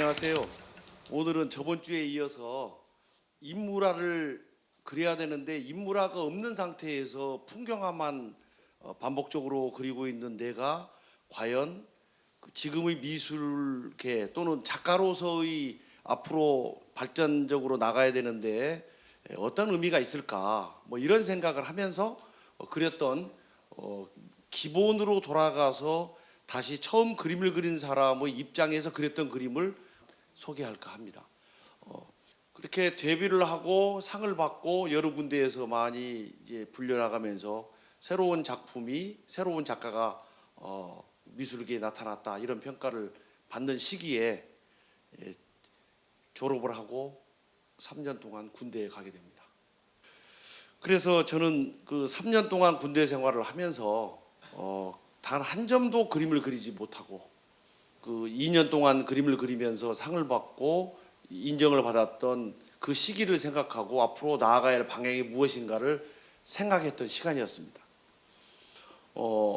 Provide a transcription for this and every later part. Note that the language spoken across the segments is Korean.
안녕하세요. 오늘은 저번 주에 이어서 인물화를 그려야 되는데 인물화가 없는 상태에서 풍경화만 반복적으로 그리고 있는 내가 과연 지금의 미술계 또는 작가로서의 앞으로 발전적으로 나가야 되는데 어떤 의미가 있을까, 뭐 이런 생각을 하면서 그렸던 기본으로 돌아가서 다시 처음 그림을 그린 사람의 입장에서 그렸던 그림을 소개할까 합니다. 그렇게 데뷔를 하고 상을 받고 여러 군데에서 많이 이제 불려나가면서 새로운 작품이, 새로운 작가가 미술계에 나타났다, 이런 평가를 받는 시기에 졸업을 하고 3년 동안 군대에 가게 됩니다. 그래서 저는 그 3년 동안 군대 생활을 하면서 단 한 점도 그림을 그리지 못하고, 그 2년 동안 그림을 그리면서 상을 받고 인정을 받았던 그 시기를 생각하고 앞으로 나아가야 할 방향이 무엇인가를 생각했던 시간이었습니다.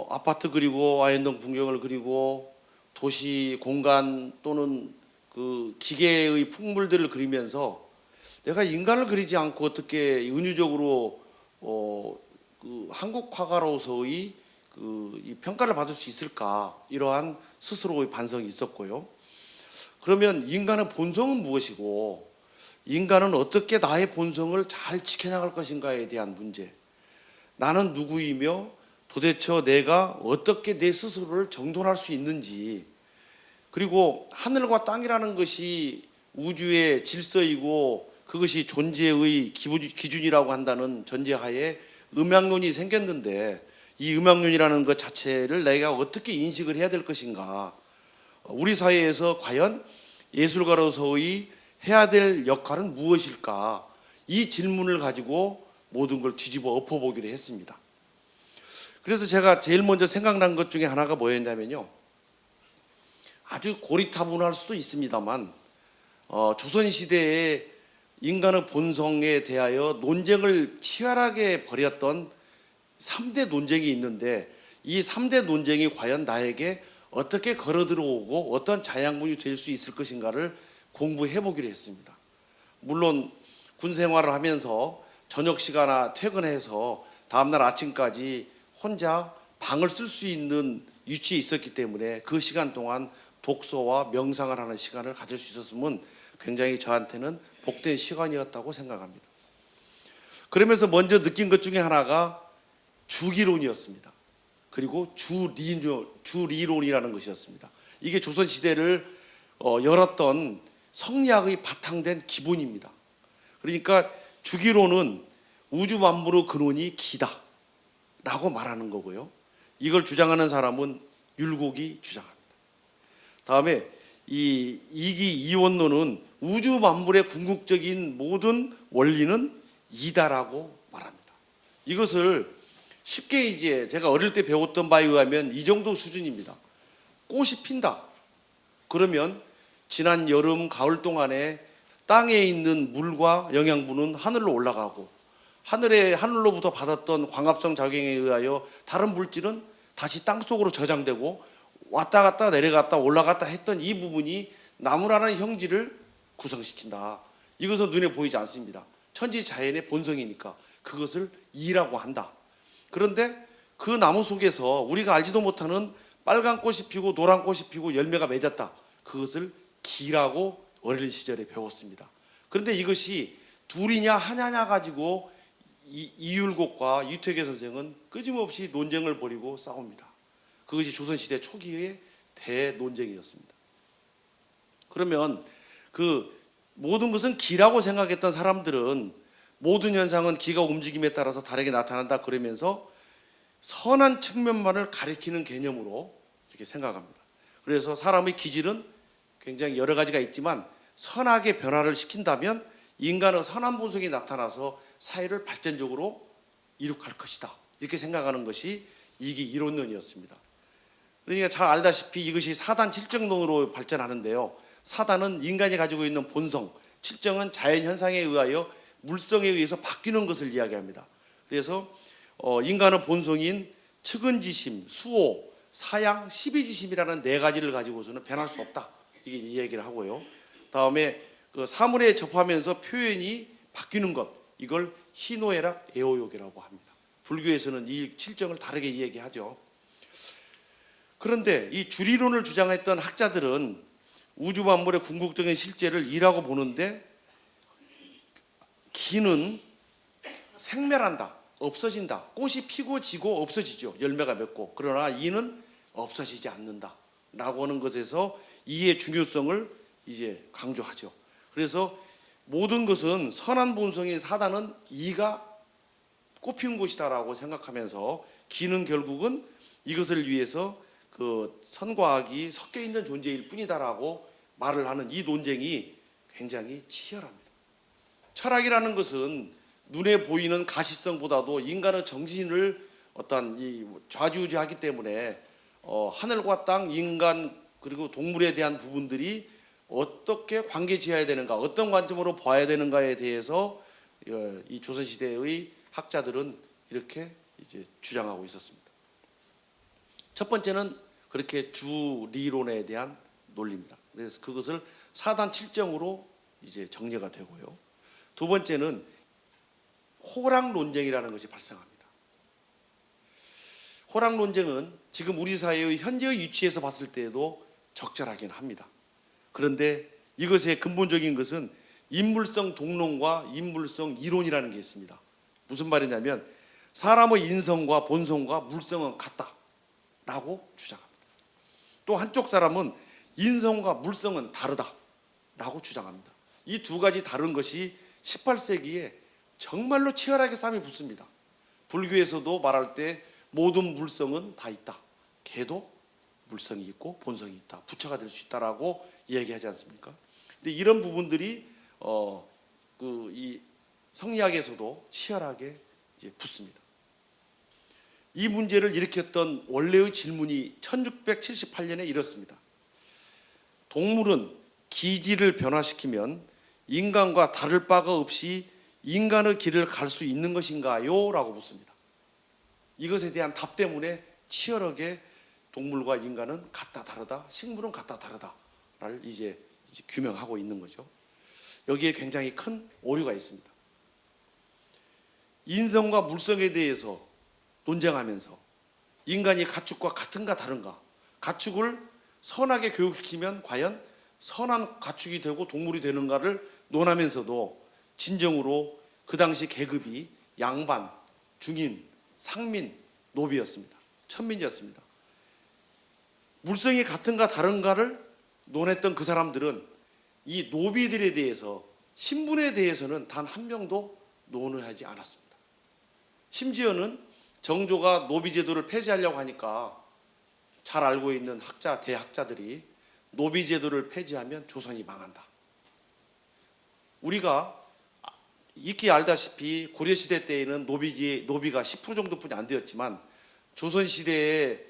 아파트 그리고 아현동 풍경을 그리고 도시 공간 또는 그 기계의 풍물들을 그리면서 내가 인간을 그리지 않고 어떻게 은유적으로 그 한국 화가로서의 이 평가를 받을 수 있을까, 이러한 스스로의 반성이 있었고요. 그러면 인간의 본성은 무엇이고 인간은 어떻게 나의 본성을 잘 지켜나갈 것인가에 대한 문제, 나는 누구이며 도대체 내가 어떻게 내 스스로를 정돈할 수 있는지, 그리고 하늘과 땅이라는 것이 우주의 질서이고 그것이 존재의 기준이라고 한다는 전제하에 음양론이 생겼는데, 이 음양론이라는 것 자체를 내가 어떻게 인식을 해야 될 것인가, 우리 사회에서 과연 예술가로서의 해야 될 역할은 무엇일까, 이 질문을 가지고 모든 걸 뒤집어 엎어보기로 했습니다. 그래서 제가 제일 먼저 생각난 것 중에 하나가 뭐였냐면요, 아주 고리타분할 수도 있습니다만 조선시대에 인간의 본성에 대하여 논쟁을 치열하게 벌였던 3대 논쟁이 있는데, 이 3대 논쟁이 과연 나에게 어떻게 걸어 들어오고 어떤 자양분이 될 수 있을 것인가를 공부해 보기로 했습니다. 물론 군 생활을 하면서 저녁 시간에 퇴근해서 다음날 아침까지 혼자 방을 쓸 수 있는 위치에 있었기 때문에 그 시간 동안 독서와 명상을 하는 시간을 가질 수 있었으면 굉장히 저한테는 복된 시간이었다고 생각합니다. 그러면서 먼저 느낀 것 중에 하나가 주기론이었습니다. 그리고 주리론이라는 것이었습니다. 이게 조선시대를 열었던 성리학의 바탕된 기본입니다. 그러니까 주기론은 우주 만물의 근원이 기다 라고 말하는 거고요. 이걸 주장하는 사람은 율곡이 주장합니다. 다음에 이 이기 이원론은 우주 만물의 궁극적인 모든 원리는 이다라고 말합니다. 이것을 쉽게 이제 제가 어릴 때 배웠던 바에 의하면 이 정도 수준입니다. 꽃이 핀다. 그러면 지난 여름, 가을 동안에 땅에 있는 물과 영양분은 하늘로 올라가고, 하늘로부터 받았던 광합성 작용에 의하여 다른 물질은 다시 땅속으로 저장되고 왔다 갔다 내려갔다 올라갔다 했던 이 부분이 나무라는 형질을 구성시킨다. 이것은 눈에 보이지 않습니다. 천지자연의 본성이니까 그것을 이라고 한다. 그런데 그 나무 속에서 우리가 알지도 못하는 빨간 꽃이 피고 노란 꽃이 피고 열매가 맺었다. 그것을 기라고 어린 시절에 배웠습니다. 그런데 이것이 둘이냐 하나냐 가지고 이율곡과 이퇴계 선생은 끊임없이 논쟁을 벌이고 싸웁니다. 그것이 조선시대 초기의 대논쟁이었습니다. 그러면 그 모든 것은 기라고 생각했던 사람들은 모든 현상은 기가 움직임에 따라서 다르게 나타난다 그러면서 선한 측면만을 가리키는 개념으로 이렇게 생각합니다. 그래서 사람의 기질은 굉장히 여러 가지가 있지만 선하게 변화를 시킨다면 인간의 선한 본성이 나타나서 사회를 발전적으로 이룩할 것이다, 이렇게 생각하는 것이 이기 이론론이었습니다. 그러니까 잘 알다시피 이것이 사단 칠정론으로 발전하는데요, 사단은 인간이 가지고 있는 본성, 칠정은 자연 현상에 의하여 물성에 의해서 바뀌는 것을 이야기합니다. 그래서 인간의 본성인 측은지심, 수호, 사양, 십이지심이라는 네 가지를 가지고서는 변할 수 없다, 이게 이야기를 하고요. 다음에 그 사물에 접하면서 표현이 바뀌는 것, 이걸 희노애락 애호욕이라고 합니다. 불교에서는 이 칠정을 다르게 이야기하죠. 그런데 이 주리론을 주장했던 학자들은 우주 만물의 궁극적인 실제를 이라고 보는데, 기는 생멸한다, 없어진다. 꽃이 피고 지고 없어지죠. 열매가 맺고. 그러나 이는 없어지지 않는다 라고 하는 것에서 이의 중요성을 이제 강조하죠. 그래서 모든 것은 선한 본성인 사단은 이가 꽃피운 곳이다라고 생각하면서 기는 결국은 이것을 위해서 그 선과 악이 섞여 있는 존재일 뿐이다라고 말을 하는 이 논쟁이 굉장히 치열합니다. 철학이라는 것은 눈에 보이는 가시성보다도 인간의 정신을 어떤 이 좌지우지하기 때문에 하늘과 땅, 인간 그리고 동물에 대한 부분들이 어떻게 관계 지어야 되는가, 어떤 관점으로 봐야 되는가에 대해서 이 조선시대의 학자들은 이렇게 이제 주장하고 있었습니다. 첫 번째는 그렇게 주리론에 대한 논리입니다. 그래서 그것을 사단 칠정으로 이제 정리가 되고요. 두 번째는 호랑 논쟁이라는 것이 발생합니다. 호랑 논쟁은 지금 우리 사회의 현재의 위치에서 봤을 때에도 적절하긴 합니다. 그런데 이것의 근본적인 것은 인물성 동론과 인물성 이론이라는 게 있습니다. 무슨 말이냐면 사람의 인성과 본성과 물성은 같다라고 주장합니다. 또 한쪽 사람은 인성과 물성은 다르다라고 주장합니다. 이 두 가지 다른 것이 18세기에 정말로 치열하게 싸움이 붙습니다. 불교에서도 말할 때 모든 물성은 다 있다. 개도 물성이 있고 본성이 있다. 부처가 될 수 있다라고 얘기하지 않습니까? 근데 이런 부분들이 이 성리학에서도 치열하게 이제 붙습니다. 이 문제를 일으켰던 원래의 질문이 1678년에 이렇습니다. 동물은 기질을 변화시키면 인간과 다를 바가 없이 인간의 길을 갈 수 있는 것인가요? 라고 묻습니다. 이것에 대한 답 때문에 치열하게 동물과 인간은 같다 다르다, 식물은 같다 다르다를 이제 규명하고 있는 거죠. 여기에 굉장히 큰 오류가 있습니다. 인성과 물성에 대해서 논쟁하면서 인간이 가축과 같은가 다른가, 가축을 선하게 교육시키면 과연 선한 가축이 되고 동물이 되는가를 논하면서도 진정으로 그 당시 계급이 양반, 중인, 상민, 노비였습니다. 천민이었습니다. 물성이 같은가 다른가를 논했던 그 사람들은 이 노비들에 대해서, 신분에 대해서는 단 한 명도 논의하지 않았습니다. 심지어는 정조가 노비제도를 폐지하려고 하니까 잘 알고 있는 대학자들이 노비제도를 폐지하면 조선이 망한다. 우리가 익히 알다시피 고려시대 때에는 노비가 10% 정도뿐이 안 되었지만 조선시대에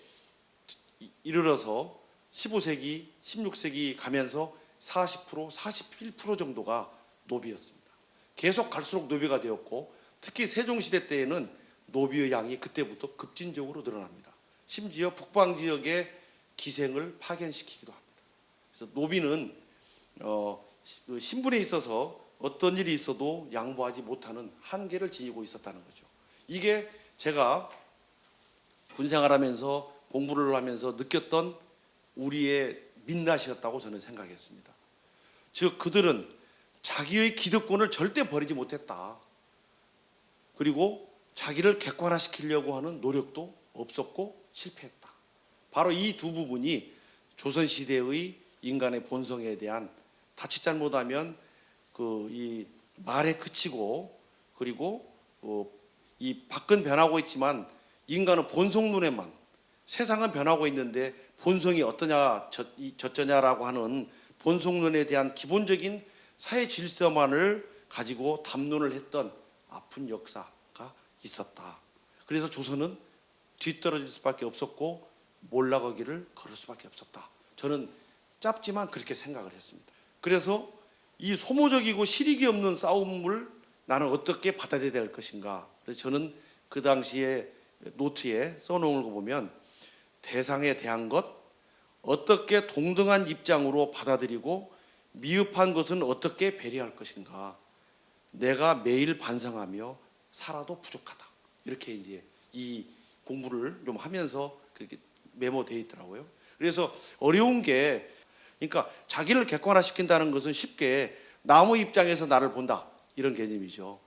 이르러서 15세기, 16세기 가면서 40%, 41% 정도가 노비였습니다. 계속 갈수록 노비가 되었고 특히 세종시대 때에는 노비의 양이 그때부터 급진적으로 늘어납니다. 심지어 북방지역의 기생을 파견시키기도 합니다. 그래서 노비는 신분에 있어서 어떤 일이 있어도 양보하지 못하는 한계를 지니고 있었다는 거죠. 이게 제가 군생활하면서 공부를 하면서 느꼈던 우리의 민낯이었다고 저는 생각했습니다. 즉 그들은 자기의 기득권을 절대 버리지 못했다. 그리고 자기를 객관화시키려고 하는 노력도 없었고 실패했다. 바로 이 두 부분이 조선시대의 인간의 본성에 대한, 자칫 잘못하면 이 말에 그치고, 그리고 이 밖은 변하고 있지만 인간은 본성론에만, 세상은 변하고 있는데 본성이 어떠냐 저쩌냐라고 하는 본성론에 대한 기본적인 사회 질서만을 가지고 담론을 했던 아픈 역사가 있었다. 그래서 조선은 뒤떨어질 수밖에 없었고 몰락하기를 걸을 수밖에 없었다. 저는 짧지만 그렇게 생각을 했습니다. 그래서 이 소모적이고 실익이 없는 싸움을 나는 어떻게 받아들여야 될 것인가. 그래서 저는 그 당시에 노트에 써놓은 거 보면 대상에 대한 것, 어떻게 동등한 입장으로 받아들이고 미흡한 것은 어떻게 배려할 것인가. 내가 매일 반성하며 살아도 부족하다. 이렇게 이제 이 공부를 좀 하면서 그렇게 메모되어 있더라고요. 그래서 어려운 게, 그러니까 자기를 객관화시킨다는 것은 쉽게 남의 입장에서 나를 본다 이런 개념이죠.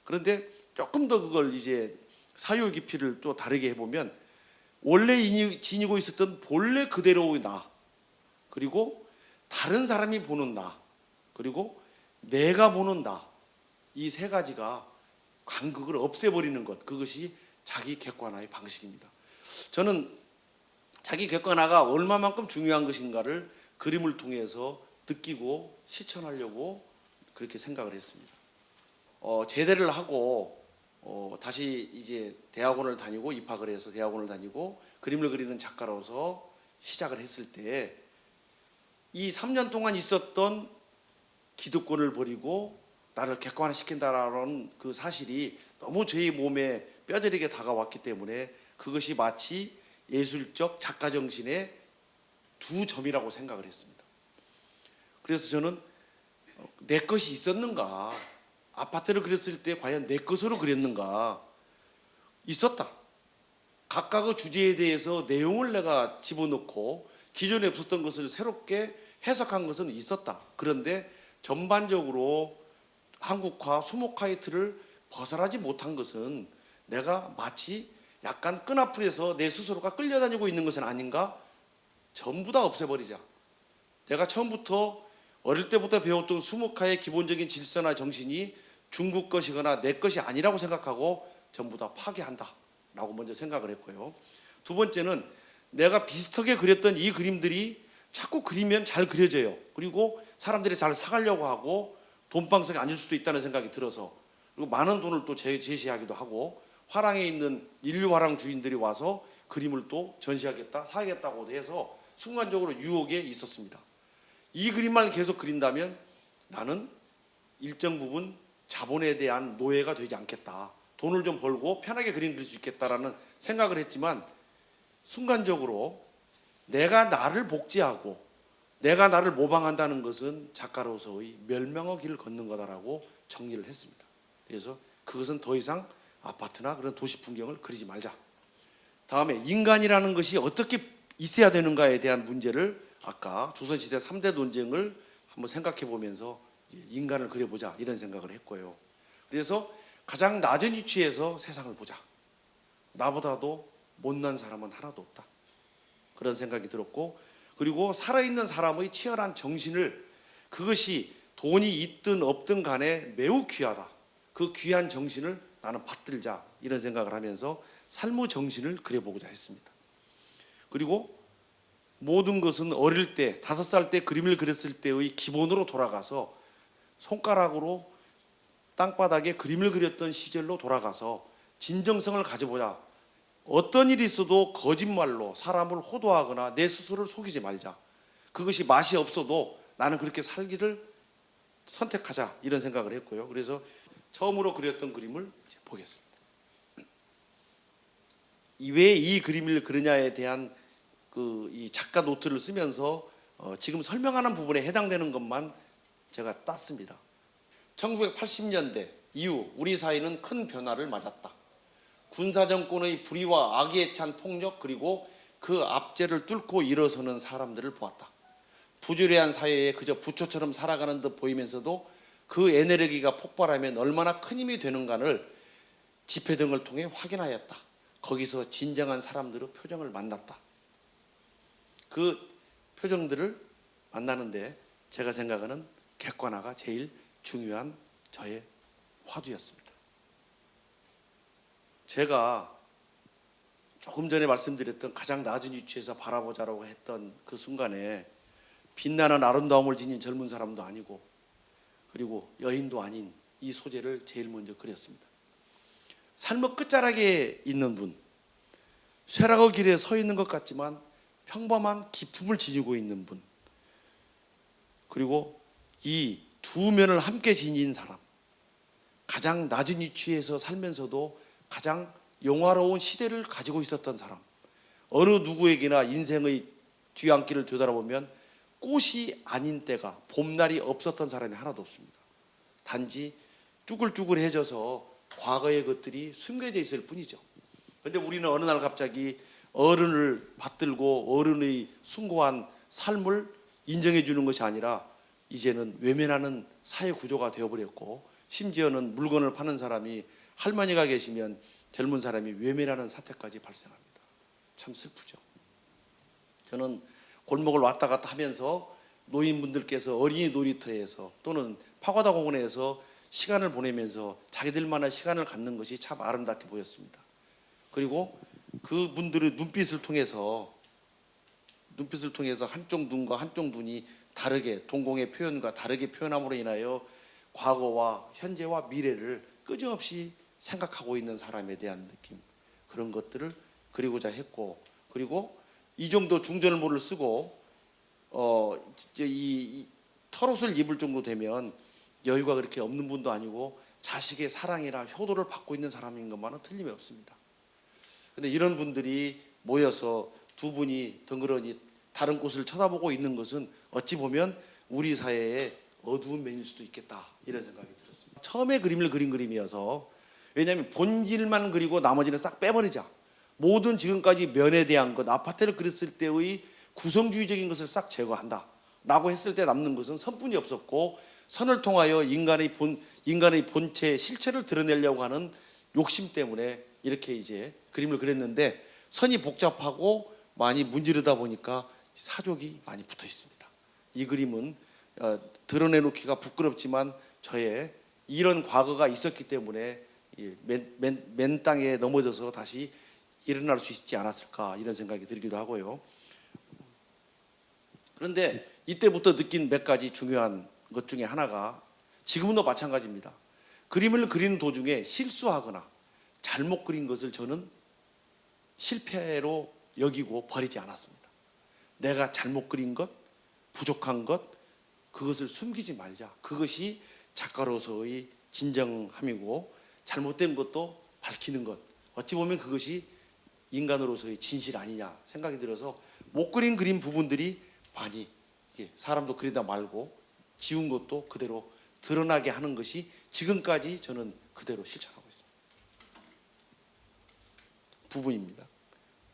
그런데 조금 더 그걸 이제 사유 깊이를 또 다르게 해보면 원래 지니고 있었던 본래 그대로의 나, 그리고 다른 사람이 보는 나, 그리고 내가 보는 나, 이 세 가지가 간극을 없애버리는 것, 그것이 자기 객관화의 방식입니다. 저는 자기 객관화가 얼마만큼 중요한 것인가를 그림을 통해서 느끼고 실천하려고 그렇게 생각을 했습니다. 제대를 하고 다시 이제 대학원을 다니고 입학을 해서 대학원을 다니고 그림을 그리는 작가로서 시작을 했을 때 이 3년 동안 있었던 기득권을 버리고 나를 객관화시킨다라는 그 사실이 너무 저희 몸에 뼈저리게 다가왔기 때문에 그것이 마치 예술적 작가 정신의 두 점이라고 생각을 했습니다. 그래서 저는 내 것이 있었는가, 아파트를 그렸을 때 과연 내 것으로 그렸는가. 있었다. 각각의 주제에 대해서 내용을 내가 집어넣고 기존에 없었던 것을 새롭게 해석한 것은 있었다. 그런데 전반적으로 한국화, 수목화의 틀을 벗어나지 못한 것은 내가 마치 약간 끈앞풀에서 내 스스로가 끌려다니고 있는 것은 아닌가. 전부 다 없애버리자. 내가 처음부터 어릴 때부터 배웠던 수목화의 기본적인 질서나 정신이 중국 것이거나 내 것이 아니라고 생각하고 전부 다 파괴한다 라고 먼저 생각을 했고요. 두 번째는 내가 비슷하게 그렸던 이 그림들이 자꾸 그리면 잘 그려져요. 그리고 사람들이 잘 사가려고 하고 돈방석에 앉을 수도 있다는 생각이 들어서, 그리고 많은 돈을 또 제시하기도 하고 화랑에 있는 인류화랑 주인들이 와서 그림을 또 전시하겠다, 사겠다고 해서 순간적으로 유혹에 있었습니다. 이 그림만 계속 그린다면 나는 일정 부분 자본에 대한 노예가 되지 않겠다. 돈을 좀 벌고 편하게 그림 그릴 수 있겠다라는 생각을 했지만 순간적으로 내가 나를 복제하고 내가 나를 모방한다는 것은 작가로서의 멸망의 길을 걷는 거다라고 정리를 했습니다. 그래서 그것은 더 이상 아파트나 그런 도시 풍경을 그리지 말자. 다음에 인간이라는 것이 어떻게 있어야 되는가에 대한 문제를 아까 조선시대 3대 논쟁을 한번 생각해 보면서 인간을 그려보자 이런 생각을 했고요. 그래서 가장 낮은 위치에서 세상을 보자. 나보다도 못난 사람은 하나도 없다. 그런 생각이 들었고, 그리고 살아있는 사람의 치열한 정신을, 그것이 돈이 있든 없든 간에 매우 귀하다. 그 귀한 정신을 나는 받들자 이런 생각을 하면서 삶의 정신을 그려보고자 했습니다. 그리고 모든 것은 어릴 때 5살 때 그림을 그렸을 때의 기본으로 돌아가서 손가락으로 땅바닥에 그림을 그렸던 시절로 돌아가서 진정성을 가져보자. 어떤 일이 있어도 거짓말로 사람을 호도하거나 내 스스로를 속이지 말자. 그것이 맛이 없어도 나는 그렇게 살기를 선택하자 이런 생각을 했고요. 그래서 처음으로 그렸던 그림을 이제 보겠습니다. 왜 이 그림을 그리냐에 대한 이 작가 노트를 쓰면서 지금 설명하는 부분에 해당되는 것만 제가 땄습니다. 1980년대 이후 우리 사회는 큰 변화를 맞았다. 군사정권의 불의와 악의에 찬 폭력, 그리고 그 압제를 뚫고 일어서는 사람들을 보았다. 부조리한 사회에 그저 부초처럼 살아가는 듯 보이면서도 그 에너지가 폭발하면 얼마나 큰 힘이 되는가를 집회 등을 통해 확인하였다. 거기서 진정한 사람들의 표정을 만났다. 그 표정들을 만나는데 제가 생각하는 객관화가 제일 중요한 저의 화두였습니다. 제가 조금 전에 말씀드렸던 가장 낮은 위치에서 바라보자라고 했던 그 순간에 빛나는 아름다움을 지닌 젊은 사람도 아니고 그리고 여인도 아닌 이 소재를 제일 먼저 그렸습니다. 삶의 끝자락에 있는 분, 쇠락의 길에 서 있는 것 같지만 평범한 기품을 지니고 있는 분, 그리고 이 두 면을 함께 지닌 사람, 가장 낮은 위치에서 살면서도 가장 영화로운 시대를 가지고 있었던 사람, 어느 누구에게나 인생의 뒤안길을 되돌아보면 꽃이 아닌 때가, 봄날이 없었던 사람이 하나도 없습니다. 단지 쭈글쭈글해져서 과거의 것들이 숨겨져 있을 뿐이죠. 그런데 우리는 어느 날 갑자기 어른을 받들고 어른의 숭고한 삶을 인정해 주는 것이 아니라 이제는 외면하는 사회 구조가 되어버렸고, 심지어는 물건을 파는 사람이 할머니가 계시면 젊은 사람이 외면하는 사태까지 발생합니다. 참 슬프죠. 저는 골목을 왔다 갔다 하면서 노인분들께서 어린이 놀이터에서 또는 파고다 공원에서 시간을 보내면서 자기들만의 시간을 갖는 것이 참 아름답게 보였습니다. 그리고 그분들의 눈빛을 통해서 한쪽 눈과 한쪽 눈이 다르게, 동공의 표현과 다르게 표현함으로 인하여 과거와 현재와 미래를 끊임없이 생각하고 있는 사람에 대한 느낌, 그런 것들을 그리고자 했고, 그리고 이 정도 중전을모를 쓰고 이 털옷을 입을 정도 되면 여유가 그렇게 없는 분도 아니고 자식의 사랑이나 효도를 받고 있는 사람인 것만은 틀림이 없습니다. 그런데 이런 분들이 모여서 두 분이 덩그러니 다른 곳을 쳐다보고 있는 것은 어찌 보면 우리 사회의 어두운 면일 수도 있겠다, 이런 생각이 들었습니다. 처음에 그림을 그린 그림이어서, 왜냐하면 본질만 그리고 나머지는 싹 빼버리자, 모든 지금까지 면에 대한 것, 아파트를 그렸을 때의 구성주의적인 것을 싹 제거한다 라고 했을 때 남는 것은 선뿐이 없었고, 선을 통하여 인간의 본체, 실체를 드러내려고 하는 욕심 때문에 이렇게 이제 그림을 그렸는데, 선이 복잡하고 많이 문지르다 보니까 사족이 많이 붙어 있습니다. 이 그림은 드러내놓기가 부끄럽지만 저의 이런 과거가 있었기 때문에 맨 땅에 넘어져서 다시 일어날 수 있지 않았을까, 이런 생각이 들기도 하고요. 그런데 이때부터 느낀 몇 가지 중요한 것 중에 하나가, 지금도 마찬가지입니다. 그림을 그리는 도중에 실수하거나 잘못 그린 것을 저는 실패로 여기고 버리지 않았습니다. 내가 잘못 그린 것, 부족한 것, 그것을 숨기지 말자. 그것이 작가로서의 진정함이고, 잘못된 것도 밝히는 것, 어찌 보면 그것이 인간으로서의 진실 아니냐 생각이 들어서, 못 그린 그림 부분들이 많이 사람도 그리다 말고 지운 것도 그대로 드러나게 하는 것이 지금까지 저는 그대로 실천하고 있습니다. 부분입니다.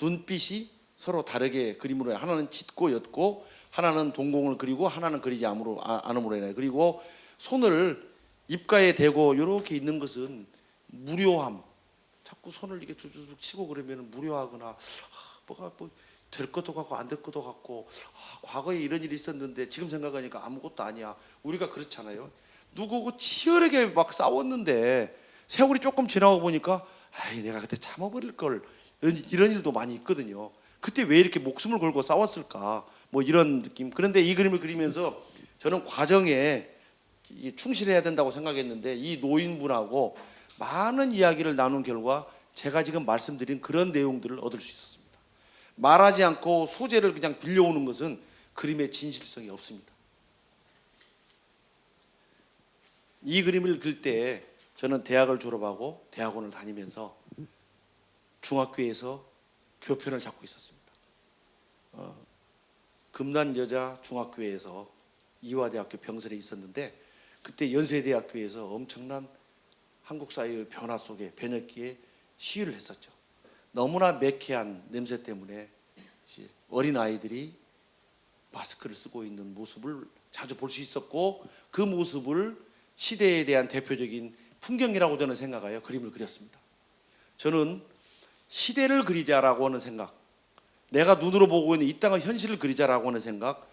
눈빛이 서로 다르게 그림으로, 하나는 짙고 옅고 하나는 동공을 그리고 하나는 그리지 않음으로 인해, 그리고 손을 입가에 대고 이렇게 있는 것은 무료함, 자꾸 손을 이렇게 툭툭 치고 그러면 무료하거나 뭐가 될 것도 같고 안 될 것도 같고, 과거에 이런 일이 있었는데 지금 생각하니까 아무것도 아니야. 우리가 그렇잖아요. 누구고 치열하게 막 싸웠는데 세월이 조금 지나고 보니까 내가 그때 참아버릴 걸, 이런 일도 많이 있거든요. 그때 왜 이렇게 목숨을 걸고 싸웠을까, 뭐 이런 느낌. 그런데 이 그림을 그리면서 저는 과정에 충실해야 된다고 생각했는데, 이 노인분하고 많은 이야기를 나눈 결과 제가 지금 말씀드린 그런 내용들을 얻을 수 있었습니다. 말하지 않고 소재를 그냥 빌려오는 것은 그림의 진실성이 없습니다. 이 그림을 그릴 때 저는 대학을 졸업하고 대학원을 다니면서 중학교에서 교편을 잡고 있었습니다. 금난여자중학교에서 이화대학교 병설에 있었는데, 그때 연세대학교에서 엄청난 한국 사회의 변화 속에 변혁기에 시위를 했었죠. 너무나 매캐한 냄새 때문에 어린 아이들이 마스크를 쓰고 있는 모습을 자주 볼 수 있었고, 그 모습을 시대에 대한 대표적인 풍경이라고 저는 생각하여 그림을 그렸습니다. 저는 시대를 그리자라고 하는 생각, 내가 눈으로 보고 있는 이 땅의 현실을 그리자라고 하는 생각,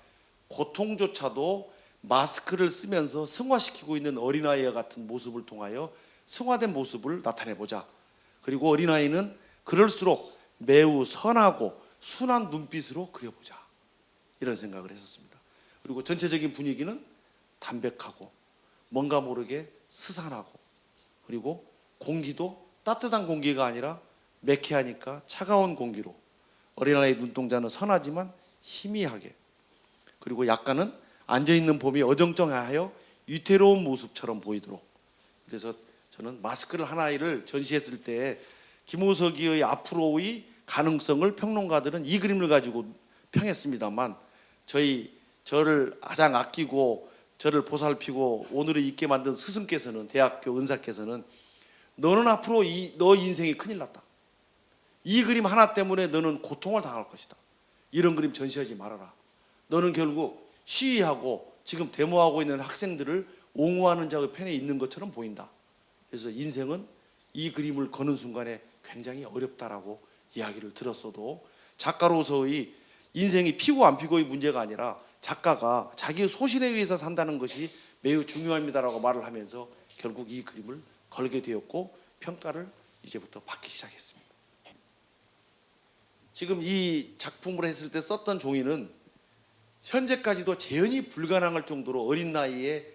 고통조차도 마스크를 쓰면서 승화시키고 있는 어린아이와 같은 모습을 통하여 승화된 모습을 나타내보자. 그리고 어린아이는 그럴수록 매우 선하고 순한 눈빛으로 그려보자, 이런 생각을 했었습니다. 그리고 전체적인 분위기는 담백하고 뭔가 모르게 스산하고, 그리고 공기도 따뜻한 공기가 아니라 매캐하니까 차가운 공기로, 어린아이의 눈동자는 선하지만 희미하게, 그리고 약간은 앉아있는 봄이 어정쩡하여 위태로운 모습처럼 보이도록. 그래서 저는 마스크를 하나를 전시했을 때 김호석이의 앞으로의 가능성을 평론가들은 이 그림을 가지고 평했습니다만 저를 가장 아끼고 저를 보살피고 오늘을 있게 만든 스승께서는, 대학교 은사께서는, 너는 앞으로 너 인생이 큰일 났다. 이 그림 하나 때문에 너는 고통을 당할 것이다. 이런 그림 전시하지 말아라. 너는 결국 시위하고 지금 데모하고 있는 학생들을 옹호하는 자의 편에 있는 것처럼 보인다. 그래서 인생은 이 그림을 거는 순간에 굉장히 어렵다라고 이야기를 들었어도, 작가로서의 인생이 피고 안 피고의 문제가 아니라 작가가 자기의 소신에 의해서 산다는 것이 매우 중요합니다라고 말을 하면서 결국 이 그림을 걸게 되었고, 평가를 이제부터 받기 시작했습니다. 지금 이 작품을 했을 때 썼던 종이는 현재까지도 재현이 불가능할 정도로 어린 나이에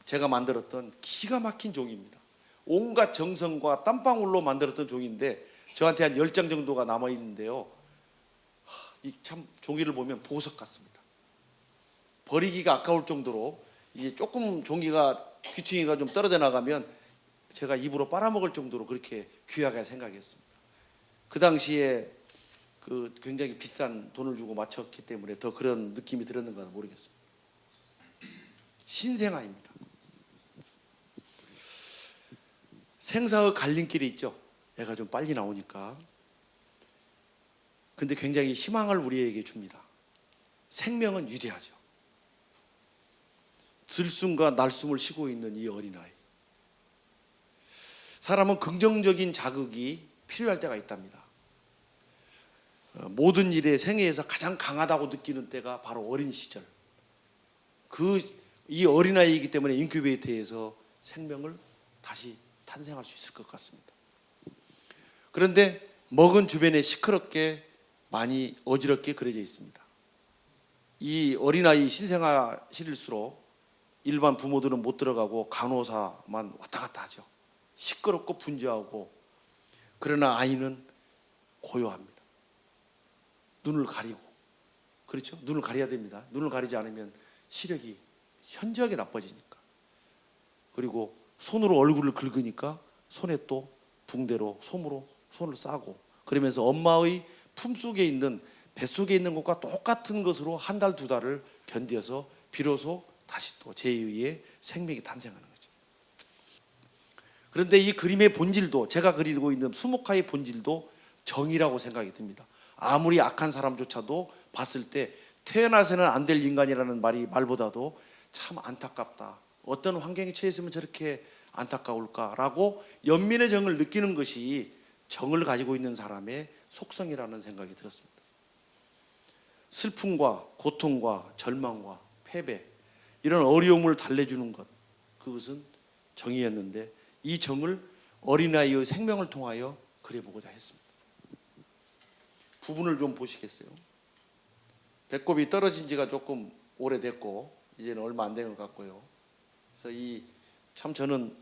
제가 만들었던 기가 막힌 종이입니다. 온갖 정성과 땀방울로 만들었던 종인데 저한테 한 10장 정도가 남아있는데요, 이 참 종이를 보면 보석 같습니다. 버리기가 아까울 정도로, 이제 조금 종이가 귀퉁이가 좀 떨어져 나가면 제가 입으로 빨아먹을 정도로 그렇게 귀하게 생각했습니다. 그 당시에 굉장히 비싼 돈을 주고 맞췄기 때문에 더 그런 느낌이 들었는가 모르겠습니다. 신생아입니다. 생사의 갈림길이 있죠. 애가 좀 빨리 나오니까. 근데 굉장히 희망을 우리에게 줍니다. 생명은 위대하죠. 들숨과 날숨을 쉬고 있는 이 어린아이. 사람은 긍정적인 자극이 필요할 때가 있답니다. 모든 일에 생애에서 가장 강하다고 느끼는 때가 바로 어린 시절. 이 어린아이이기 때문에 인큐베이터에서 생명을 다시 탄생할 수 있을 것 같습니다. 그런데 먹은 주변에 시끄럽게 많이 어지럽게 그려져 있습니다. 이 어린아이 신생아실일수록 일반 부모들은 못 들어가고 간호사만 왔다 갔다 하죠. 시끄럽고 분주하고. 그러나 아이는 고요합니다. 눈을 가리고. 그렇죠? 눈을 가려야 됩니다. 눈을 가리지 않으면 시력이 현저하게 나빠지니까. 그리고 손으로 얼굴을 긁으니까 손에 또 붕대로 솜으로 손을 싸고, 그러면서 엄마의 품속에 있는, 뱃속에 있는 것과 똑같은 것으로 한 달, 두 달을 견뎌서 비로소 다시 또 제2의 생명이 탄생하는 거죠. 그런데 이 그림의 본질도, 제가 그리고 있는 수목화의 본질도 정의라고 생각이 듭니다. 아무리 악한 사람조차도 봤을 때 태어나서는 안 될 인간이라는 말보다도 참 안타깝다. 어떤 환경에 처했으면 저렇게 안타까울까라고 연민의 정을 느끼는 것이 정을 가지고 있는 사람의 속성이라는 생각이 들었습니다. 슬픔과 고통과 절망과 패배, 이런 어려움을 달래주는 것, 그것은 정의였는데 이 정을 어린아이의 생명을 통하여 그려보고자 했습니다. 부분을 좀 보시겠어요? 배꼽이 떨어진 지가 조금 오래됐고 이제는 얼마 안 된 것 같고요. 그래서 참 저는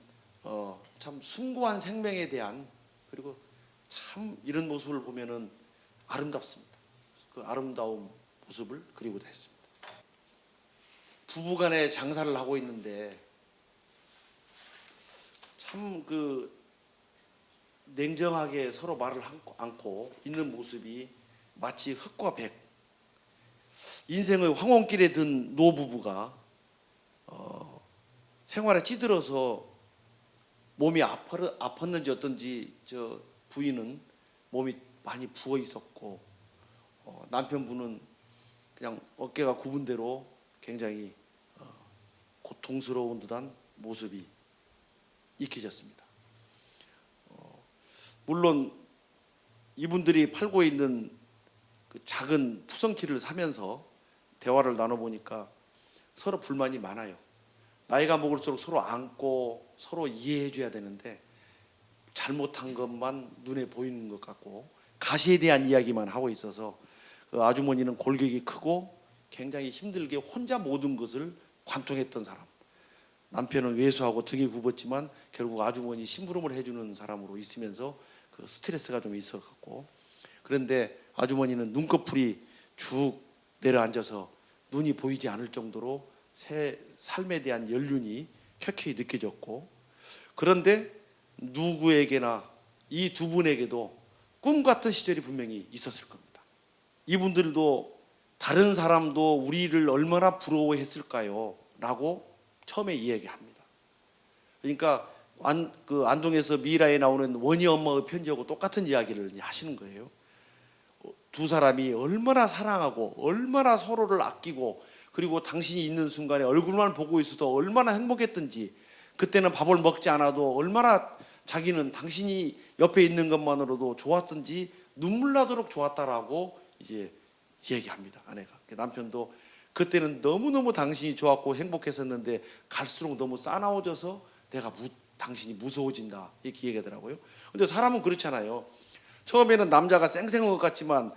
참 숭고한 생명에 대한, 그리고 참 이런 모습을 보면은 아름답습니다. 그 아름다운 모습을 그리고자 했습니다. 부부간에 장사를 하고 있는데 참 냉정하게 서로 말을 않고 있는 모습이 마치 흙과 백, 인생의 황혼길에 든 노부부가 생활에 찌들어서 몸이 아팠는지 어떤지 저 부인은 몸이 많이 부어 있었고, 남편분은 그냥 어깨가 굽은 대로 굉장히 고통스러운 듯한 모습이 익혀졌습니다. 물론 이분들이 팔고 있는 그 작은 푸성키를 사면서 대화를 나눠보니까 서로 불만이 많아요. 나이가 먹을수록 서로 안고 서로 이해해 줘야 되는데 잘못한 것만 눈에 보이는 것 같고 가시에 대한 이야기만 하고 있어서 그 아주머니는 골격이 크고 굉장히 힘들게 혼자 모든 것을 관통했던 사람, 남편은 왜소하고 등이 굽었지만 결국 아주머니 심부름을 해주는 사람으로 있으면서 그 스트레스가 좀 있었고, 그런데 아주머니는 눈꺼풀이 쭉 내려앉아서 눈이 보이지 않을 정도로 새 삶에 대한 연륜이 켜켜이 느껴졌고, 그런데 누구에게나 이 두 분에게도 꿈 같은 시절이 분명히 있었을 겁니다. 이분들도 다른 사람도 우리를 얼마나 부러워했을까요? 라고 처음에 이야기합니다. 그러니까 안동에서 미라에 나오는 원희 엄마의 편지하고 똑같은 이야기를 하시는 거예요. 두 사람이 얼마나 사랑하고 얼마나 서로를 아끼고 그리고 당신이 있는 순간에 얼굴만 보고 있어도 얼마나 행복했던지, 그때는 밥을 먹지 않아도 얼마나 자기는 당신이 옆에 있는 것만으로도 좋았던지 눈물 나도록 좋았다라고 이제 얘기합니다. 아내가. 남편도 그때는 너무너무 당신이 좋았고 행복했었는데 갈수록 너무 싸나워져서 내가 당신이 무서워진다 이렇게 얘기하더라고요. 근데 사람은 그렇잖아요. 처음에는 남자가 쌩쌩한 것 같지만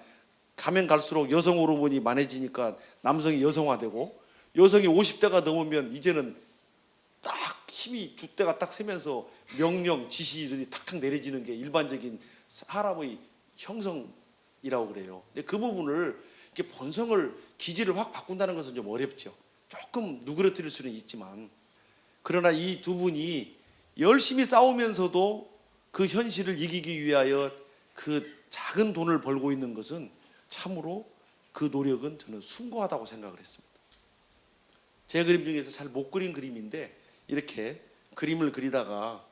가면 갈수록 여성 호르몬이 많아지니까 남성이 여성화되고, 여성이 50대가 넘으면 이제는 딱 힘이 줏대가 딱 세면서 명령 지시들이 탁탁 내려지는 게 일반적인 사람의 형성이라고 그래요. 근데 그 부분을 이렇게 본성을 기질을 확 바꾼다는 것은 좀 어렵죠. 조금 누그러뜨릴 수는 있지만, 그러나 이 두 분이 열심히 싸우면서도 그 현실을 이기기 위하여 그 작은 돈을 벌고 있는 것은 참으로 그 노력은 저는 숭고하다고 생각을 했습니다. 제 그림 중에서 잘 못 그린 그림인데, 이렇게 그림을 그리다가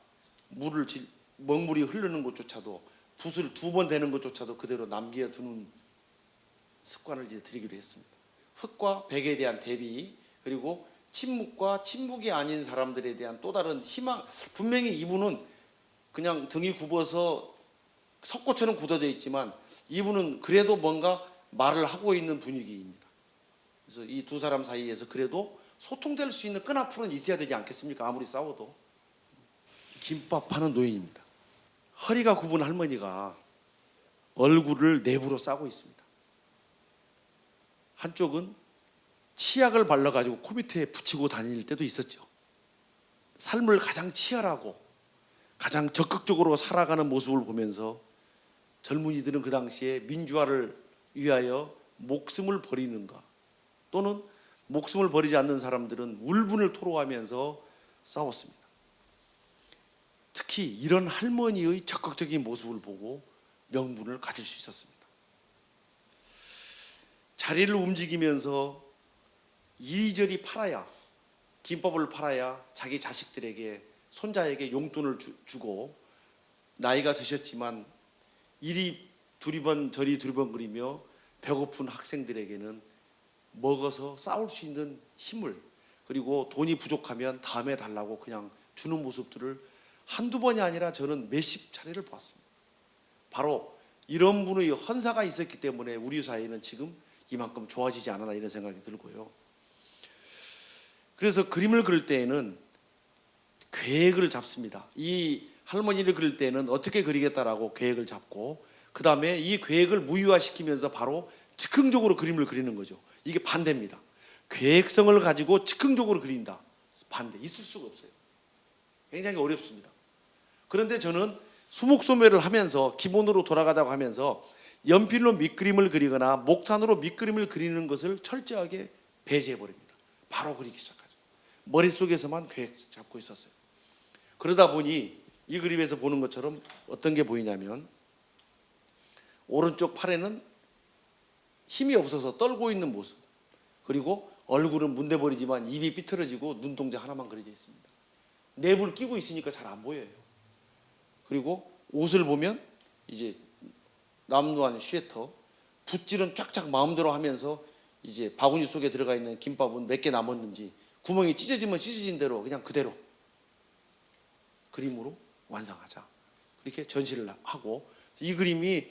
먹물이 흐르는 것조차도, 붓을 2번 대는 것조차도 그대로 남겨두는 습관을 이제 들이기로 했습니다. 흙과 백에 대한 대비, 그리고 침묵과 침묵이 아닌 사람들에 대한 또 다른 희망. 분명히 이분은 그냥 등이 굽어서 석고처럼 굳어져 있지만 이분은 그래도 뭔가 말을 하고 있는 분위기입니다. 그래서 이 두 사람 사이에서 그래도 소통될 수 있는 끈앞풀은 있어야 되지 않겠습니까? 아무리 싸워도. 김밥 파는 노인입니다. 허리가 굽은 할머니가 얼굴을 내부로 싸고 있습니다. 한쪽은 치약을 발라가지고 코 밑에 붙이고 다닐 때도 있었죠. 삶을 가장 치열하고 가장 적극적으로 살아가는 모습을 보면서 젊은이들은 그 당시에 민주화를 위하여 목숨을 버리는가, 또는 목숨을 버리지 않는 사람들은 울분을 토로하면서 싸웠습니다. 특히 이런 할머니의 적극적인 모습을 보고 명분을 가질 수 있었습니다. 자리를 움직이면서 이리저리 팔아야, 김밥을 팔아야 자기 자식들에게, 손자에게 용돈을 주고, 나이가 드셨지만 이리 두리번 저리 두리번거리며 배고픈 학생들에게는 먹어서 싸울 수 있는 힘을, 그리고 돈이 부족하면 다음에 달라고 그냥 주는 모습들을 한두 번이 아니라 저는 몇십 차례를 보았습니다. 바로 이런 분의 헌사가 있었기 때문에 우리 사회는 지금 이만큼 좋아지지 않았나 이런 생각이 들고요. 그래서 그림을 그릴 때에는 계획을 잡습니다. 이 할머니를 그릴 때는 어떻게 그리겠다라고 계획을 잡고, 그 다음에 이 계획을 무효화시키면서 바로 즉흥적으로 그림을 그리는 거죠. 이게 반대입니다. 계획성을 가지고 즉흥적으로 그린다, 반대. 있을 수가 없어요. 굉장히 어렵습니다. 그런데 저는 수목소매를 하면서 기본으로 돌아가자고 하면서 연필로 밑그림을 그리거나 목탄으로 밑그림을 그리는 것을 철저하게 배제해버립니다. 바로 그리기 시작하죠. 머릿속에서만 계획 잡고 있었어요. 그러다 보니 이 그림에서 보는 것처럼 어떤 게 보이냐면, 오른쪽 팔에는 힘이 없어서 떨고 있는 모습, 그리고 얼굴은 문대버리지만 입이 삐뚤어지고 눈동자 하나만 그려져 있습니다. 랩을 끼고 있으니까 잘 안 보여요. 그리고 옷을 보면 이제 남루한 쉐터, 붓질은 쫙쫙 마음대로 하면서 이제 바구니 속에 들어가 있는 김밥은 몇 개 남았는지 구멍이 찢어지면 찢어진 대로 그냥 그대로 그림으로 완성하자, 이렇게 전시를 하고, 이 그림이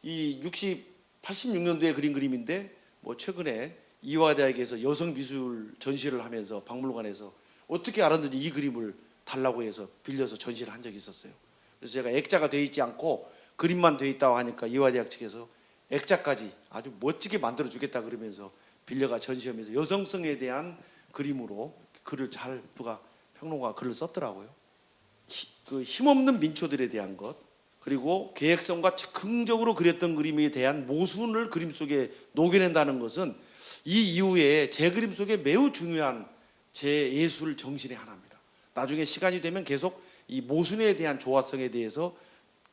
이 86년도에 그린 그림인데, 뭐 최근에 이화대학에서 여성미술 전시를 하면서 박물관에서 어떻게 알았는지 이 그림을 달라고 해서 빌려서 전시를 한 적이 있었어요. 그래서 제가 액자가 되어 있지 않고 그림만 되어 있다고 하니까 이화대학 측에서 액자까지 아주 멋지게 만들어 주겠다 그러면서 빌려가 전시하면서 여성성에 대한 그림으로 글을 잘, 누가 평론가가 글을 썼더라고요. 그 힘없는 민초들에 대한 것, 그리고 계획성과 즉흥적으로 그렸던 그림에 대한 모순을 그림 속에 녹여낸다는 것은 이 이후에 제 그림 속에 매우 중요한 제 예술 정신의 하나입니다. 나중에 시간이 되면 계속 이 모순에 대한 조화성에 대해서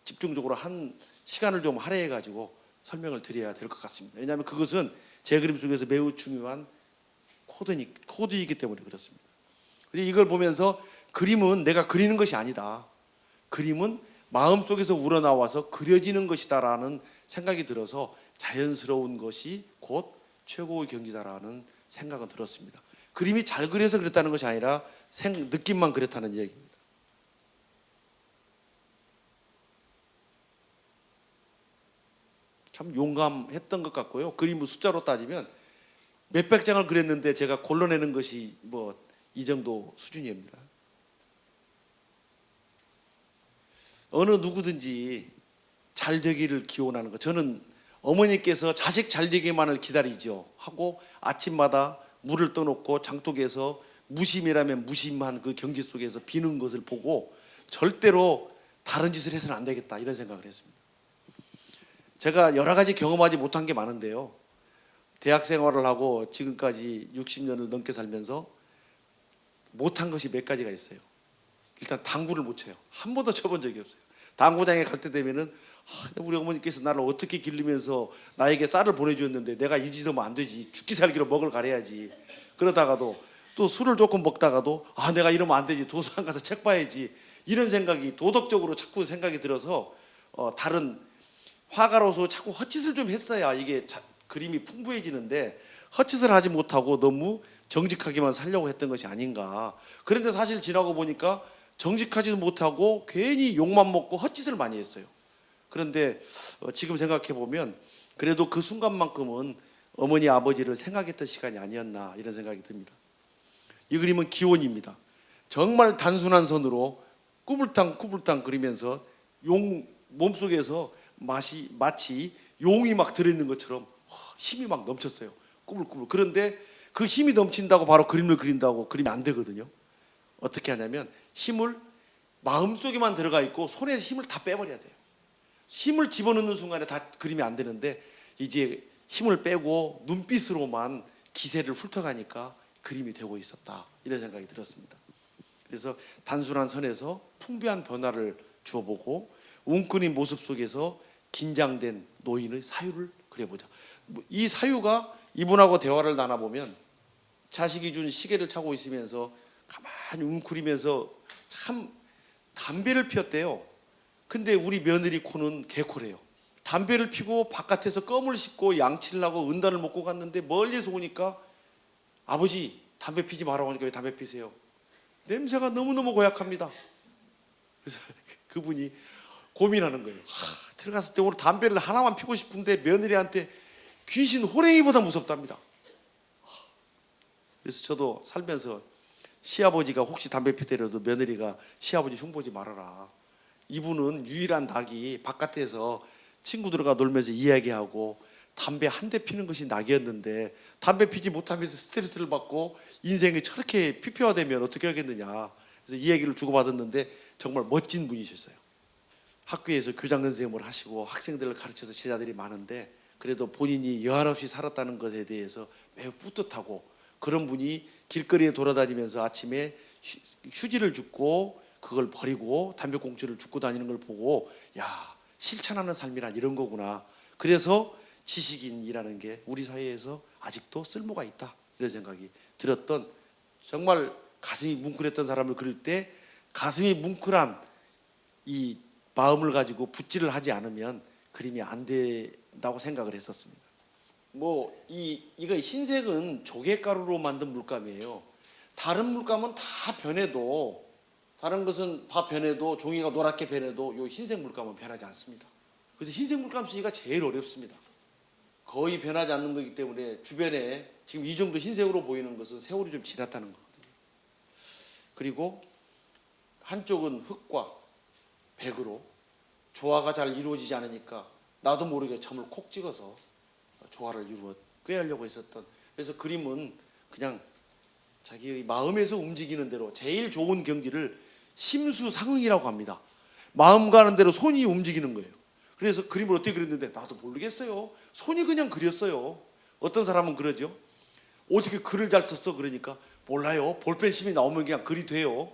집중적으로 한 시간을 좀 할애해 가지고 설명을 드려야 될 것 같습니다. 왜냐하면 그것은 제 그림 속에서 매우 중요한 코드이기 때문에 그렇습니다. 이걸 보면서 그림은 내가 그리는 것이 아니다. 그림은 마음속에서 우러나와서 그려지는 것이다라는 생각이 들어서 자연스러운 것이 곧 최고의 경지다라는 생각은 들었습니다. 그림이 잘 그려서 그렸다는 것이 아니라 느낌만 그렸다는 얘기입니다. 참 용감했던 것 같고요. 그림을 숫자로 따지면 몇백 장을 그렸는데 제가 골라내는 것이 이 정도 수준입니다. 어느 누구든지 잘 되기를 기원하는 것. 저는 어머니께서 자식 잘 되기만을 기다리죠 하고 아침마다 물을 떠놓고 장독에서 무심이라면 무심한 그 경지 속에서 비는 것을 보고 절대로 다른 짓을 해서는 안 되겠다 이런 생각을 했습니다. 제가 여러 가지 경험하지 못한 게 많은데요. 대학 생활을 하고 지금까지 60년을 넘게 살면서 못한 것이 몇 가지가 있어요. 일단 당구를 못 쳐요. 한 번도 쳐본 적이 없어요. 당구장에 갈 때 되면은 우리 어머니께서 나를 어떻게 기르면서 나에게 쌀을 보내주었는데 내가 이 짓 하면 안 되지. 죽기 살기로 먹을 가려야지. 그러다가도 또 술을 조금 먹다가도 내가 이러면 안 되지. 도서관 가서 책 봐야지. 이런 생각이 도덕적으로 자꾸 생각이 들어서 다른 화가로서 자꾸 헛짓을 좀 했어야 이게 그림이 풍부해지는데 헛짓을 하지 못하고 너무 정직하게만 살려고 했던 것이 아닌가. 그런데 사실 지나고 보니까 정직하지도 못하고 괜히 욕만 먹고 헛짓을 많이 했어요. 그런데 지금 생각해 보면 그래도 그 순간만큼은 어머니 아버지를 생각했던 시간이 아니었나 이런 생각이 듭니다. 이 그림은 기원입니다. 정말 단순한 선으로 꾸불탕 그리면서 용 몸속에서 마치 용이 막 들어있는 것처럼 힘이 막 넘쳤어요. 꾸불꾸불. 그런데 그 힘이 넘친다고 바로 그림을 그린다고 그림이 안 되거든요. 어떻게 하냐면 힘을 마음속에만 들어가 있고 손에 힘을 다 빼버려야 돼요. 힘을 집어넣는 순간에 다 그림이 안 되는데 이제 힘을 빼고 눈빛으로만 기세를 훑어가니까 그림이 되고 있었다 이런 생각이 들었습니다. 그래서 단순한 선에서 풍부한 변화를 주어보고 웅크린 모습 속에서 긴장된 노인의 사유를 그려보자. 이 사유가 이분하고 대화를 나눠보면 자식이 준 시계를 차고 있으면서 가만히 웅크리면서 참 담배를 피웠대요. 근데 우리 며느리 코는 개코래요. 담배를 피고 바깥에서 껌을 씹고 양치를 하고 은단을 먹고 갔는데 멀리서 오니까 아버지 담배 피지 말라고 하니까 왜 담배 피세요? 냄새가 너무너무 고약합니다. 그래서 그분이 고민하는 거예요. 들어갔을 때 오늘 담배를 하나만 피고 싶은데 며느리한테 귀신 호랭이보다 무섭답니다. 그래서 저도 살면서 시아버지가 혹시 담배 피더라도 며느리가 시아버지 흉보지 말아라. 이분은 유일한 낙이 바깥에서 친구들과 놀면서 이야기하고 담배 한 대 피는 것이 낙이었는데 담배 피지 못하면서 스트레스를 받고 인생이 저렇게 피폐화되면 어떻게 하겠느냐. 그래서 이 얘기를 주고받았는데 정말 멋진 분이셨어요. 학교에서 교장 선생님을 하시고 학생들을 가르쳐서 제자들이 많은데 그래도 본인이 여한 없이 살았다는 것에 대해서 매우 뿌듯하고 그런 분이 길거리에 돌아다니면서 아침에 휴지를 줍고 그걸 버리고 담배꽁초를 줍고 다니는 걸 보고 야 실천하는 삶이란 이런 거구나. 그래서 지식인이라는 게 우리 사회에서 아직도 쓸모가 있다 이런 생각이 들었던 정말 가슴이 뭉클했던 사람을 그릴 때 가슴이 뭉클한 이 마음을 가지고 붓질을 하지 않으면 그림이 안 된다고 생각을 했었습니다. 이거 흰색은 조개가루로 만든 물감이에요. 다른 물감은 다 변해도 다른 것은 다 변해도 종이가 노랗게 변해도 이 흰색 물감은 변하지 않습니다. 그래서 흰색 물감 쓰기가 제일 어렵습니다. 거의 변하지 않는 거기 때문에 주변에 지금 이 정도 흰색으로 보이는 것은 세월이 좀 지났다는 거거든요. 그리고 한쪽은 흙과 백으로 조화가 잘 이루어지지 않으니까 나도 모르게 점을 콕 찍어서 조화를 꾀하려고 했었던. 그래서 그림은 그냥 자기의 마음에서 움직이는 대로 제일 좋은 경지를 심수상응이라고 합니다. 마음 가는 대로 손이 움직이는 거예요. 그래서 그림을 어떻게 그렸는데 나도 모르겠어요. 손이 그냥 그렸어요. 어떤 사람은 그러죠. 어떻게 글을 잘 썼어? 그러니까 몰라요. 볼펜심이 나오면 그냥 글이 돼요.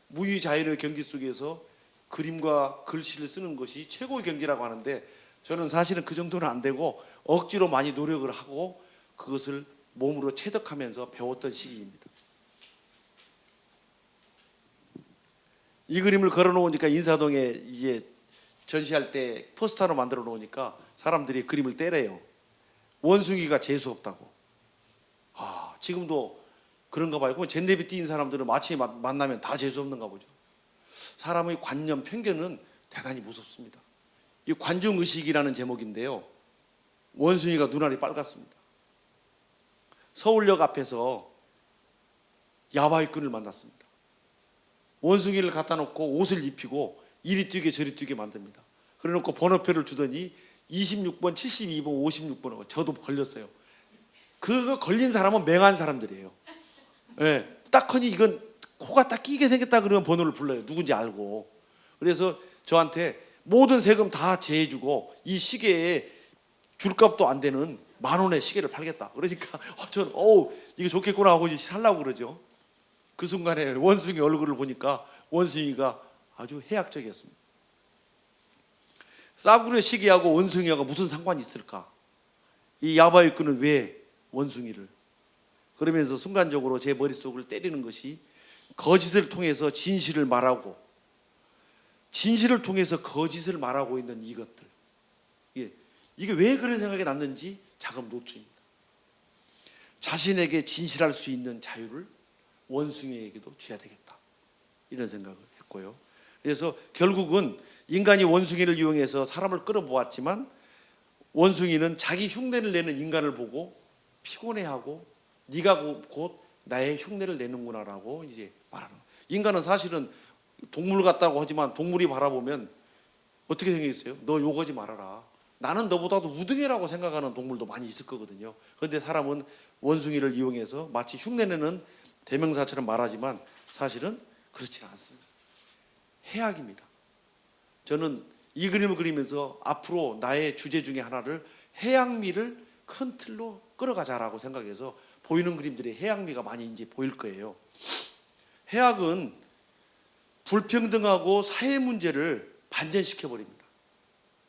무의자연의 경지 속에서 그림과 글씨를 쓰는 것이 최고의 경지라고 하는데 저는 사실은 그 정도는 안 되고 억지로 많이 노력을 하고 그것을 몸으로 체득하면서 배웠던 시기입니다. 이 그림을 걸어 놓으니까 인사동에 이제 전시할 때 포스터로 만들어 놓으니까 사람들이 그림을 때려요. 원숭이가 재수 없다고. 지금도 그런가 봐요. 그럼 젠데비 띄인 사람들은 마치 만나면 다 재수 없는가 보죠. 사람의 관념, 편견은 대단히 무섭습니다. 이 관중의식이라는 제목인데요. 원숭이가 눈알이 빨갛습니다. 서울역 앞에서 야바이꾼을 만났습니다. 원숭이를 갖다 놓고 옷을 입히고 이리 뛰게 저리 뛰게 만듭니다. 그래 놓고 번호표를 주더니 26번, 72번, 56번 저도 걸렸어요. 그거 걸린 사람은 맹한 사람들이에요. 예, 딱 하니 이건 코가 딱 끼게 생겼다 그러면 번호를 불러요. 누군지 알고. 그래서 저한테 모든 세금 다 제해주고 이 시계에 줄값도 안 되는 10,000원의 시계를 팔겠다. 그러니까 저는 이게 좋겠구나 하고 이제 살라고 그러죠. 그 순간에 원숭이 얼굴을 보니까 원숭이가 아주 해악적이었습니다. 싸구려 시계하고 원숭이하고 무슨 상관이 있을까? 이 야바이꾼은 왜 원숭이를? 그러면서 순간적으로 제 머릿속을 때리는 것이 거짓을 통해서 진실을 말하고 진실을 통해서 거짓을 말하고 있는 이것들. 이게 왜 그런 생각이 났는지 작은 노트입니다. 자신에게 진실할 수 있는 자유를 원숭이에게도 줘야 되겠다. 이런 생각을 했고요. 그래서 결국은 인간이 원숭이를 이용해서 사람을 끌어보았지만 원숭이는 자기 흉내를 내는 인간을 보고 피곤해하고 네가 곧 나의 흉내를 내는구나라고 이제 말하는 거예요. 인간은 사실은 동물 같다고 하지만 동물이 바라보면 어떻게 생겼어요? 너 욕하지 말아라. 나는 너보다도 우등해라고 생각하는 동물도 많이 있을 거거든요. 그런데 사람은 원숭이를 이용해서 마치 흉내내는 대명사처럼 말하지만 사실은 그렇지는 않습니다. 해악입니다. 저는 이 그림을 그리면서 앞으로 나의 주제 중에 하나를 해악미를 큰 틀로 끌어가자라고 생각해서 보이는 그림들이 해악미가 많이 이제 보일 거예요. 해악은 불평등하고 사회 문제를 반전시켜 버립니다.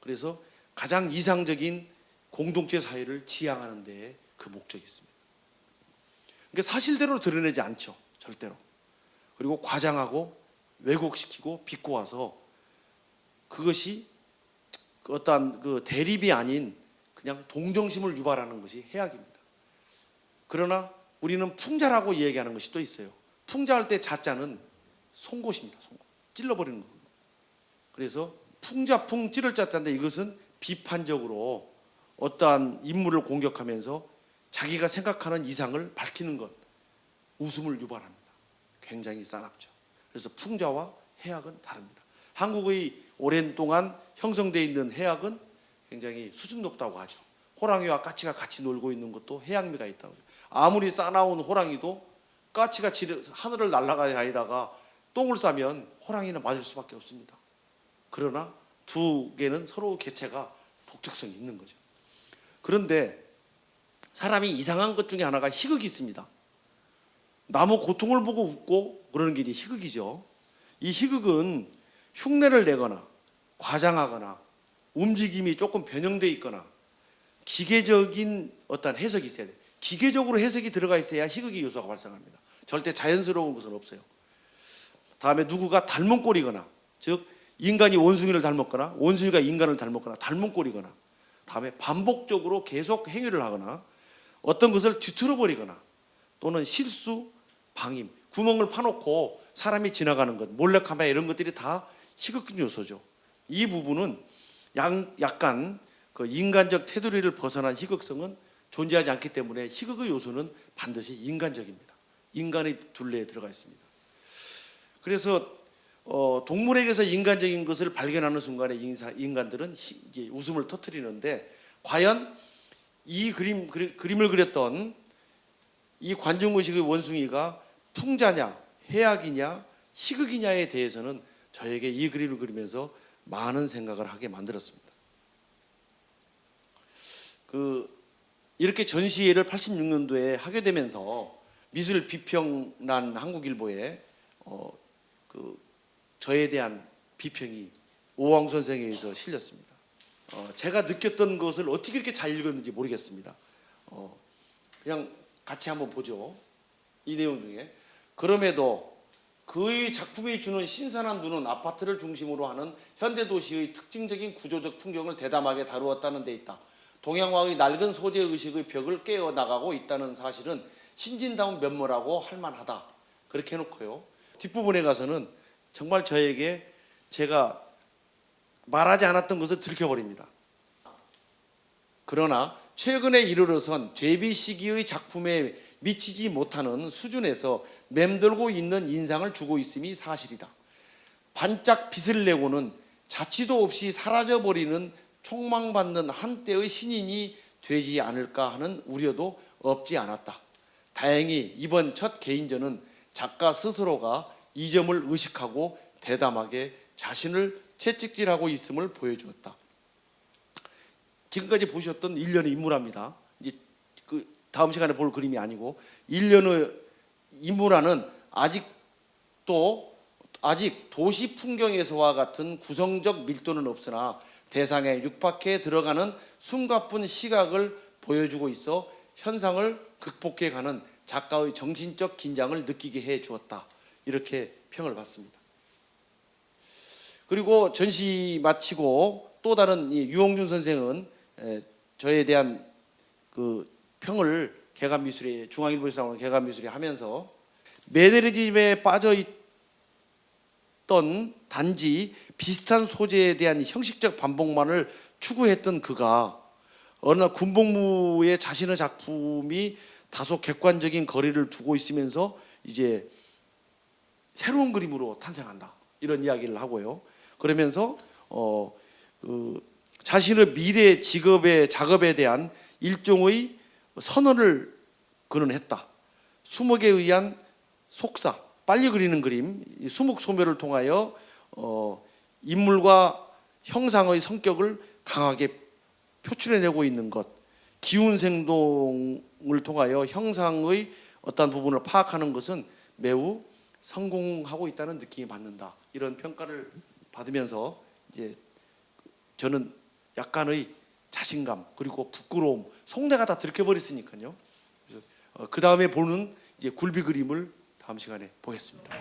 그래서 가장 이상적인 공동체 사회를 지향하는 데 그 목적이 있습니다. 그러니까 사실대로 드러내지 않죠. 절대로. 그리고 과장하고 왜곡시키고 비꼬아서 그것이 어떠한 그 대립이 아닌 그냥 동정심을 유발하는 것이 해악입니다. 그러나 우리는 풍자라고 이야기하는 것이 또 있어요. 풍자할 때 자자는 송곳입니다. 송곳. 찔러버리는 거예요. 그래서 풍자풍 찌를 자자인데 이것은 비판적으로 어떠한 인물을 공격하면서 자기가 생각하는 이상을 밝히는 것, 웃음을 유발합니다. 굉장히 싸납죠. 그래서 풍자와 해악은 다릅니다. 한국의 오랜 동안 형성되어 있는 해악은 굉장히 수준 높다고 하죠. 호랑이와 까치가 같이 놀고 있는 것도 해악미가 있다고 해요. 아무리 싸나운 호랑이도 까치가 하늘을 날아다니다가 똥을 싸면 호랑이는 맞을 수밖에 없습니다. 그러나 두 개는 서로 개체가 독특성이 있는 거죠. 그런데 사람이 이상한 것 중에 하나가 희극이 있습니다. 남의 고통을 보고 웃고 그러는 게 희극이죠. 이 희극은 흉내를 내거나 과장하거나 움직임이 조금 변형되어 있거나 기계적인 어떤 해석이 있어야 돼요. 기계적으로 해석이 들어가 있어야 희극의 요소가 발생합니다. 절대 자연스러운 것은 없어요. 다음에 누구가 닮은 꼴이거나, 즉 인간이 원숭이를 닮았거나 원숭이가 인간을 닮았거나 닮은 꼴이거나, 다음에 반복적으로 계속 행위를 하거나 어떤 것을 뒤틀어버리거나 또는 실수, 방임, 구멍을 파놓고 사람이 지나가는 것, 몰래카메라 이런 것들이 다 희극적 요소죠. 이 부분은 약간 그 인간적 테두리를 벗어난 희극성은 존재하지 않기 때문에 희극의 요소는 반드시 인간적입니다. 인간의 둘레에 들어가 있습니다. 그래서 동물에게서 인간적인 것을 발견하는 순간에 인간들은 이제 웃음을 터뜨리는데 과연 이 그림을 그렸던 이 관중의식의 원숭이가 풍자냐, 해악이냐, 희극이냐에 대해서는 저에게 이 그림을 그리면서 많은 생각을 하게 만들었습니다. 이렇게 전시회를 86년도에 하게 되면서 미술 비평란 한국일보에 저에 대한 비평이 오왕 선생에 의해서 실렸습니다. 제가 느꼈던 것을 어떻게 이렇게 잘 읽었는지 모르겠습니다. 그냥 같이 한번 보죠. 이 내용 중에 그럼에도 그의 작품이 주는 신선한 눈은 아파트를 중심으로 하는 현대도시의 특징적인 구조적 풍경을 대담하게 다루었다는 데 있다. 동양화의 낡은 소재의식의 벽을 깨어나가고 있다는 사실은 신진다운 면모라고 할 만하다. 그렇게 해놓고요. 뒷부분에 가서는 정말 저에게 제가 말하지 않았던 것을 들켜버립니다. 그러나 최근에 이르러선 데뷔 시기의 작품에 미치지 못하는 수준에서 맴돌고 있는 인상을 주고 있음이 사실이다. 반짝 빛을 내고는 자취도 없이 사라져버리는 촉망받는 한때의 신인이 되지 않을까 하는 우려도 없지 않았다. 다행히 이번 첫 개인전은 작가 스스로가 이 점을 의식하고 대담하게 자신을 채찍질하고 있음을 보여주었다. 지금까지 보셨던 일련의 인물화입니다. 이제 그 다음 시간에 볼 그림이 아니고 일련의 인물화는 아직 도시 풍경에서와 같은 구성적 밀도는 없으나 대상에 육박해 들어가는 숨가쁜 시각을 보여주고 있어 현상을 극복해가는 작가의 정신적 긴장을 느끼게 해 주었다. 이렇게 평을 받습니다. 그리고 전시 마치고 또 다른 유홍준 선생은 저에 대한 그 평을 개간미술에 중앙일보에서 나오는 개간미술에 하면서 매너리즘에 빠져있던 단지 비슷한 소재에 대한 형식적 반복만을 추구했던 그가 어느 날 군복무에 자신의 작품이 다소 객관적인 거리를 두고 있으면서 이제 새로운 그림으로 탄생한다. 이런 이야기를 하고요. 그러면서 자신의 미래 직업의 작업에 대한 일종의 선언을 그는 했다. 수목에 의한 속사, 빨리 그리는 그림, 수목 소묘를 통하여 인물과 형상의 성격을 강하게 표출해내고 있는 것, 기운 생동을 통하여 형상의 어떤 부분을 파악하는 것은 매우 성공하고 있다는 느낌이 받는다. 이런 평가를 받으면서 이제 저는 약간의 자신감 그리고 부끄러움, 속내가 다 들켜버렸으니까요. 그래서 그 다음에 보는 이제 굴비 그림을 다음 시간에 보겠습니다.